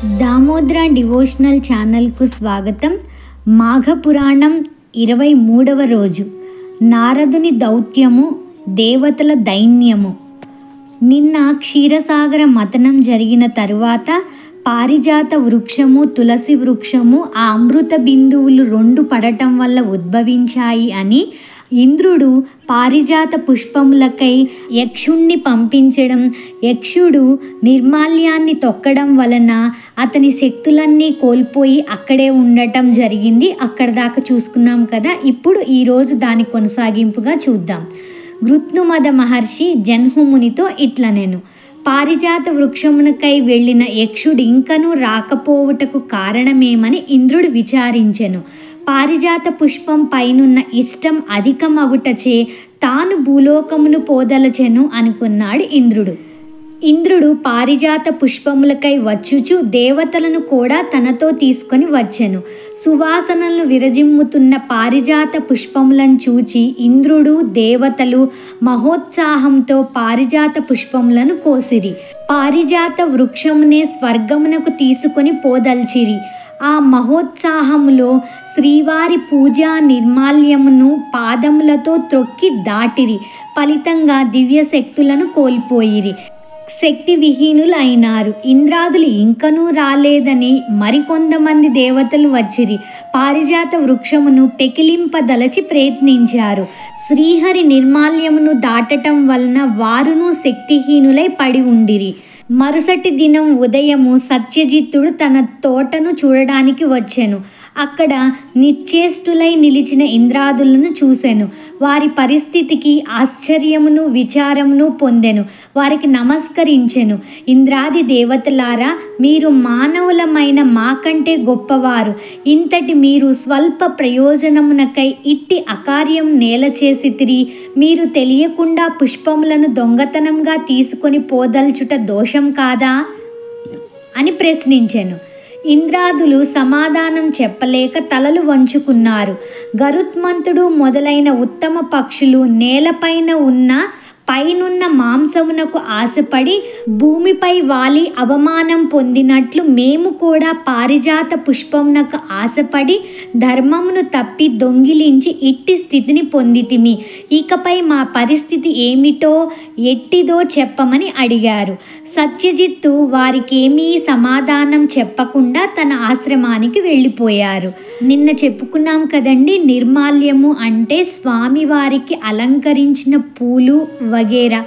Damodra devotional ఛానల్కు స్వాగతం. మాఘపురాణం 23వ రోజు. నారదుని దౌత్యము, దేవతల దైన్యము. నిన్న క్షీరసాగర మథనం జరిగిన తరువాత పారిజాత వృక్షము, తులసి వృక్షము ఆ అమృత బిందువులు 2 పడటం వల్ల ఉద్భవించాయి అని ఇంద్రుడు పారిజాత పుష్పములకై యక్షుణ్ణి పంపించడం, యక్షుడు నిర్మాల్యాన్ని తొక్కడం వలన అతని శక్తులన్నీ కోల్పోయి అక్కడే ఉండటం జరిగింది. అక్కడ దాకా చూసుకున్నాం కదా. ఇప్పుడు ఈరోజు దాని కొనసాగింపుగా చూద్దాం. గృత్నుమద మహర్షి జన్హుమునితో ఇట్లనెను: పారిజాత వృక్షమునకై వెళ్ళిన యక్షుడు ఇంకనూ రాకపోవుటకు కారణమేమని ఇంద్రుడు విచారించెను. పారిజాత పుష్పం పైనున్న ఇష్టం అధికమగుటచే తాను భూలోకమును పోదలచెను అనుకున్నాడు ఇంద్రుడు పారిజాత పుష్పములకై వచ్చుచు దేవతలను కూడా తనతో తీసుకొని వచ్చెను. సువాసనలు విరజిమ్ముతున్న పారిజాత పుష్పములను చూచి ఇంద్రుడు, దేవతలు మహోత్సాహంతో పారిజాత పుష్పములను కోసిరి. పారిజాత వృక్షమునే స్వర్గమునకు తీసుకొని పోదల్చిరి. ఆ మహోత్సాహములో శ్రీవారి పూజా నిర్మాల్యమును పాదములతో త్రొక్కి దాటిరి. ఫలితంగా దివ్యశక్తులను కోల్పోయిరి, శక్తి విహీనులు అయినారు. ఇంద్రాదులు ఇంకనూ రాలేదని మరికొంతమంది దేవతలు వచ్చిరి. పారిజాత వృక్షమును పెకిలింపదలచి ప్రయత్నించారు. శ్రీహరి నిర్మాల్యమును దాటటం వలన వారును శక్తిహీనులై పడి ఉండిరి. మరుసటి దినం ఉదయము సత్యజిత్తుడు తన తోటను చూడడానికి వచ్చెను. అక్కడ నిశ్చేష్టులై నిలిచిన ఇంద్రాదులను చూసెను. వారి పరిస్థితికి ఆశ్చర్యమును విచారమును పొందెను. వారికి నమస్కరించెను. ఇంద్రాది దేవతలారా, మీరు మానవులమైన మాకంటే గొప్పవారు. ఇంతటి మీరు స్వల్ప ప్రయోజనమునకై ఇట్టి అకార్యం నేల చేసితిరి. మీరు తెలియకుండా పుష్పములను దొంగతనంగా తీసుకొని పోదల్చుట దోషం కాదా అని ప్రశ్నించెను. ఇంద్రాదులు సమాధానం చెప్పలేక తలలు వంచుకున్నారు. గరుత్మంతుడు మొదలైన ఉత్తమ పక్షులు నేలపైన ఉన్న పైనున్న మాంసమునకు ఆశపడి భూమిపై వాలి అవమానం పొందినట్లు మేము కూడా పారిజాత పుష్పమునకు ఆశపడి ధర్మమును తప్పి దొంగిలించి ఇట్టి స్థితిని పొందితిమి. ఇకపై మా పరిస్థితి ఏమిటో ఎట్టిదో చెప్పమని అడిగారు. సత్యజిత్తు వారికేమీ సమాధానం చెప్పకుండా తన ఆశ్రమానికి వెళ్ళిపోయారు. నిన్న చెప్పుకున్నాం కదండి, నిర్మాల్యము అంటే స్వామివారికి అలంకరించిన పూలు వగేరా.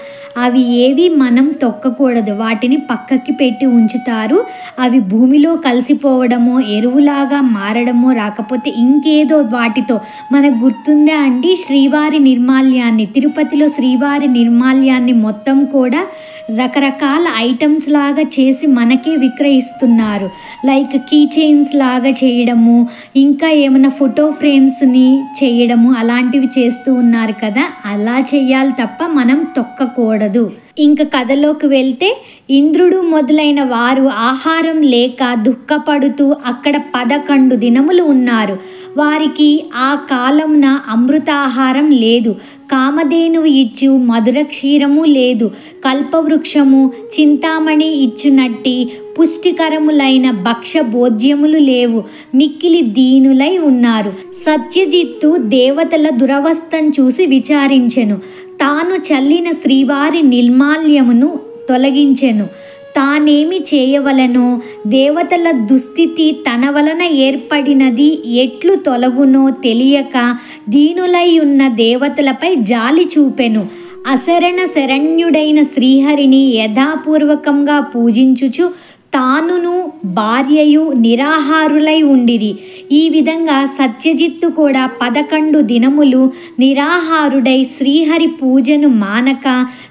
అవి ఏవి మనం తొక్కకూడదు, వాటిని పక్కకి పెట్టి ఉంచుతారు. అవి భూమిలో కలిసిపోవడమో ఎరువులాగా మారడమో రాకపోతే ఇంకేదో వాటితో. మనకు గుర్తుందా అండి, శ్రీవారి నిర్మాల్యాన్ని, తిరుపతిలో శ్రీవారి నిర్మాల్యాన్ని మొత్తం కూడా రకరకాల ఐటమ్స్ లాగా చేసి మనకే విక్రయిస్తున్నారు. లైక్ కీ చైన్స్ లాగా చేయడము, ఇంకా ఏమైనా ఫోటో ఫ్రేమ్స్ని చేయడము, అలాంటివి చేస్తూ ఉన్నారు కదా. అలా చేయాలి తప్ప మనం తొక్కకూడదు. ఇంకా కథలోకి వెళ్తే, ఇంద్రుడు మొదలైన వారు ఆహారం లేక దుఃఖపడుతూ అక్కడ 11 దినములు ఉన్నారు. వారికి ఆ కాలమున అమృతాహారం లేదు, కామధేనువు ఇచ్చు మధుర క్షీరము లేదు, కల్పవృక్షము చింతామణి ఇచ్చునట్టి పుష్టికరములైన భక్ష భోజ్యములు లేవు. మిక్కిలి దీనులై ఉన్నారు. సత్యజిత్తు దేవతల దురవస్థను చూసి విచారించెను. తాను చల్లిన శ్రీవారి నిర్మాల్యమును తొలగించెను. తానేమి చేయవలనో, దేవతల దుస్థితి తన వలన ఏర్పడినది ఎట్లు తొలగునో తెలియక దీనులై ఉన్న దేవతలపై జాలి చూపెను. అశరణ శరణ్యుడైన శ్రీహరిని యథాపూర్వకంగా పూజించుచు తానును భార్యయు నిరాహారులై ఉండిరి. ఈ విధంగా సత్యజిత్తు కూడా 11 దినములు నిరాహారుడై శ్రీహరి పూజను మానక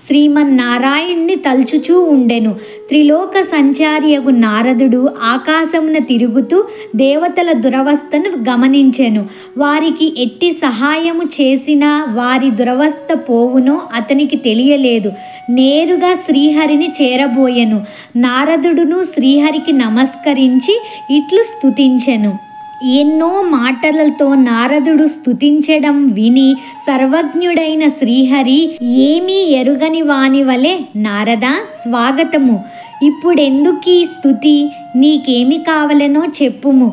శ్రీమన్నారాయణ్ణి తలుచుచూ ఉండెను. త్రిలోక సంచారియగు నారదుడు ఆకాశమున తిరుగుతూ దేవతల దురవస్థను గమనించెను. వారికి ఎట్టి సహాయము చేసినా వారి దురవస్థ పోవునో అతనికి తెలియలేదు. నేరుగా శ్రీహరిని చేరబోయెను. నారదుడును శ్రీహరికి నమస్కరించి ఇట్లు స్తుతించెను. ఎన్నో మాటలతో నారదుడు స్తుతించడం విని సర్వజ్ఞుడైన శ్రీహరి ఏమీ ఎరుగని వాని వలె, నారద స్వాగతము, ఇప్పుడెందుకీ స్తుతి? నీకేమి కావలెనో చెప్పుము.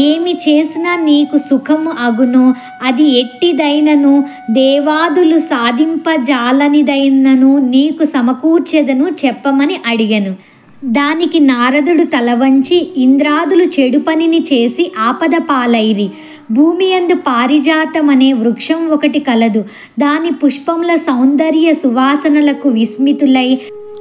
ఏమి చేసినా నీకు సుఖము అగునో అది ఎట్టిదైనను దేవాదులు సాధింపజాలనిదైనను నీకు సమకూర్చెదను చెప్పమని అడిగెను. దానికి నారదుడు తలవంచి, ఇంద్రాదులు చెడు పనిని చేసి ఆపద పాలైరి. భూమియందు పారిజాతమనే వృక్షం ఒకటి కలదు. దాని పుష్పముల సౌందర్య సువాసనలకు విస్మితులై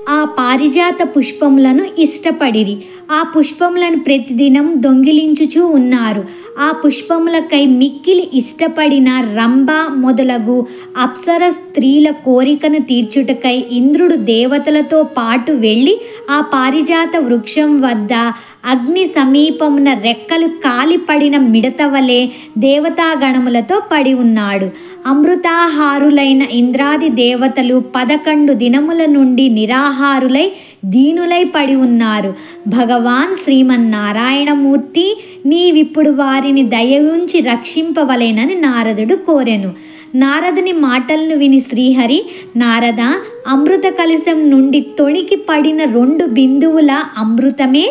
ఆ పారిజాత పుష్పములను ఇష్టపడిరి. ఆ పుష్పములను ప్రతిదినం దొంగిలించుచూ ఉన్నారు. ఆ పుష్పములకై మిక్కిలి ఇష్టపడిన రంభ మొదలగు అప్సర స్త్రీల కోరికను తీర్చుటకై ఇంద్రుడు దేవతలతో పాటు వెళ్ళి ఆ పారిజాత వృక్షం వద్ద అగ్ని సమీపమున రెక్కలు కాలిపడిన మిడత వలె దేవతాగణములతో పడి ఉన్నాడు. అమృతాహారులైన ఇంద్రాది దేవతలు 11 దినముల నుండి నిరాహారులై దీనులై పడి ఉన్నారు. భగవాన్ శ్రీమన్నారాయణమూర్తి, నీవిప్పుడు వారిని దయవుంచి రక్షింపవలెనని నారదుడు కోరెను. నారదుని మాటలను విని శ్రీహరి, నారద, అమృత కలశం నుండి తొణికి పడిన 2 బిందువుల అమృతమే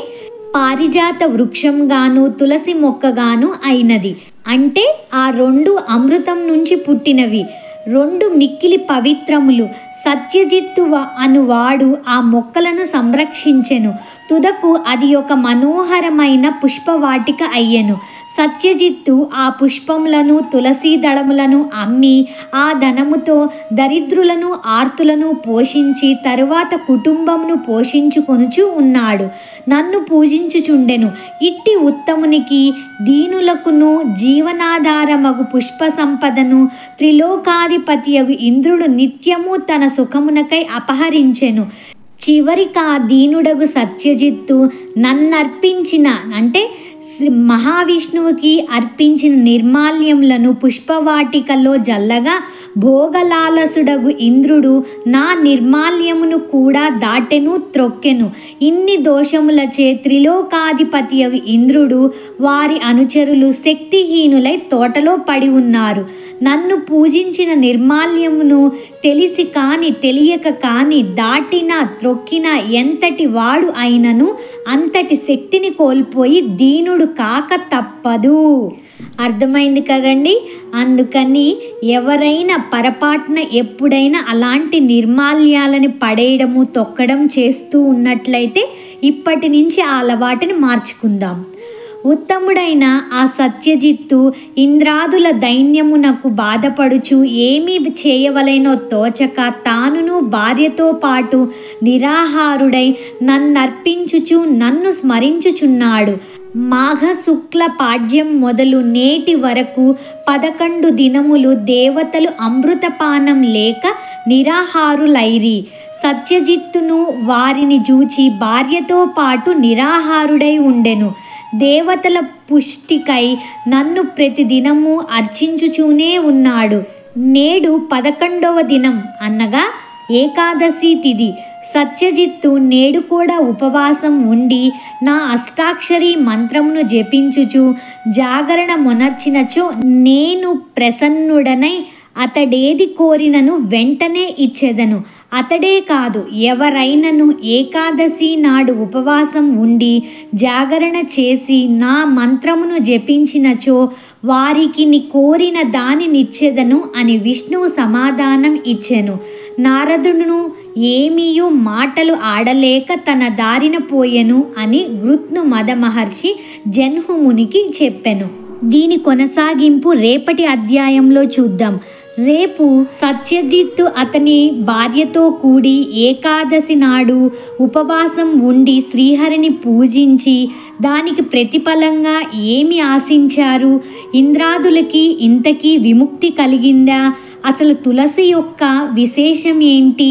పారిజాత వృక్షంగాను తులసి మొక్కగాను అయినది. అంటే ఆ 2 అమృతం నుంచి పుట్టినవి. 2 మిక్కిలి పవిత్రములు. సత్యజిత్తు అనువాడు ఆ మొక్కలను సంరక్షించెను. తుదకు అది ఒక మనోహరమైన పుష్పవాటిక అయ్యెను. సత్యజిత్తు ఆ పుష్పములను తులసీ దళములను అమ్మి ఆ ధనముతో దరిద్రులను ఆర్తులను పోషించి తరువాత కుటుంబమును పోషించుకొనుచు ఉన్నాడు. నన్ను పూజించుచుండెను. ఇట్టి ఉత్తమునికి దీనులకును జీవనాధారమగు పుష్ప సంపదను త్రిలోకాధిపతియగు ఇంద్రుడు నిత్యము తన సుఖమునకై అపహరించెను. చివరికి ఆ దీనుడగు సత్యజిత్తు నన్నర్పించిన అంటే మహావిష్ణువుకి అర్పించిన నిర్మాల్యములను పుష్పవాటికలో జల్లగా భోగలాలసుడగు ఇంద్రుడు నా నిర్మాల్యమును కూడా దాటెను, త్రొక్కెను. ఇన్ని దోషములచే త్రిలోకాధిపతియగు ఇంద్రుడు వారి అనుచరులు శక్తిహీనులై తోటలో పడి ఉన్నారు. నన్ను పూజించిన నిర్మాల్యమును తెలిసి కాని తెలియక కాని దాటినా త్రొక్కినా ఎంతటి వాడు అయినను అంతటి శక్తిని కోల్పోయి దీనుడు కాక తప్పదు. అర్థమైంది కదండి. అందుకని ఎవరైనా పొరపాటున ఎప్పుడైనా అలాంటి నిర్మాల్యాలని పడేయడము తొక్కడం చేస్తూ ఉన్నట్లయితే ఇప్పటి నుంచి ఆ అలవాటుని మార్చుకుందాం. ఉత్తముడైన ఆ సత్యజిత్తు ఇంద్రాదుల దైన్యమునకు బాధపడుచు ఏమీ చేయవలెనో తోచక తానును భార్యతో పాటు నిరాహారుడై నన్నర్పించుచు నన్ను స్మరించుచున్నాడు. మాఘ శుక్ల పాడ్యం మొదలు నేటి వరకు 11 దినములు దేవతలు అమృతపానం లేక నిరాహారులైరి. సత్యజిత్తును వారిని చూచి భార్యతో పాటు నిరాహారుడై ఉండెను. దేవతల పుష్టికై నన్ను ప్రతిదినము అర్చించుచూనే ఉన్నాడు. నేడు 11వ దినం అనగా ఏకాదశి తిథి. సత్యజిత్తు నేడు కూడా ఉపవాసం ఉండి నా అష్టాక్షరి మంత్రమును జపించుచు జాగరణ మొనర్చినచో నేను ప్రసన్నుడనై అతడేది కోరినను వెంటనే ఇచ్చెదను. అతడే కాదు, ఎవరైనను ఏకాదశి నాడు ఉపవాసం ఉండి జాగరణ చేసి నా మంత్రమును జపించినచో వారికి ని కోరిన దానినిచ్చెదను అని విష్ణువు సమాధానం ఇచ్చెను. నారదుడును ఏమీయూ మాటలు ఆడలేక తన దారిన పోయెను అని గృత్ను మద మహర్షి జన్హుమునికి చెప్పెను. దీని కొనసాగింపు రేపటి అధ్యాయంలో చూద్దాం. రేపు సత్యజిత్తు అతని భార్యతో కూడి ఏకాదశి నాడు ఉపవాసం ఉండి శ్రీహరిని పూజించి దానికి ప్రతిఫలంగా ఏమి ఆశించారు? ఇంద్రాదులకి ఇంతకీ విముక్తి కలిగిందా? అసలు తులసి యొక్క విశేషం ఏంటి?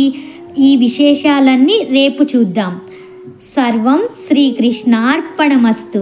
ఈ విశేషాలన్నీ రేపు చూద్దాం. సర్వం శ్రీకృష్ణార్పణమస్తు.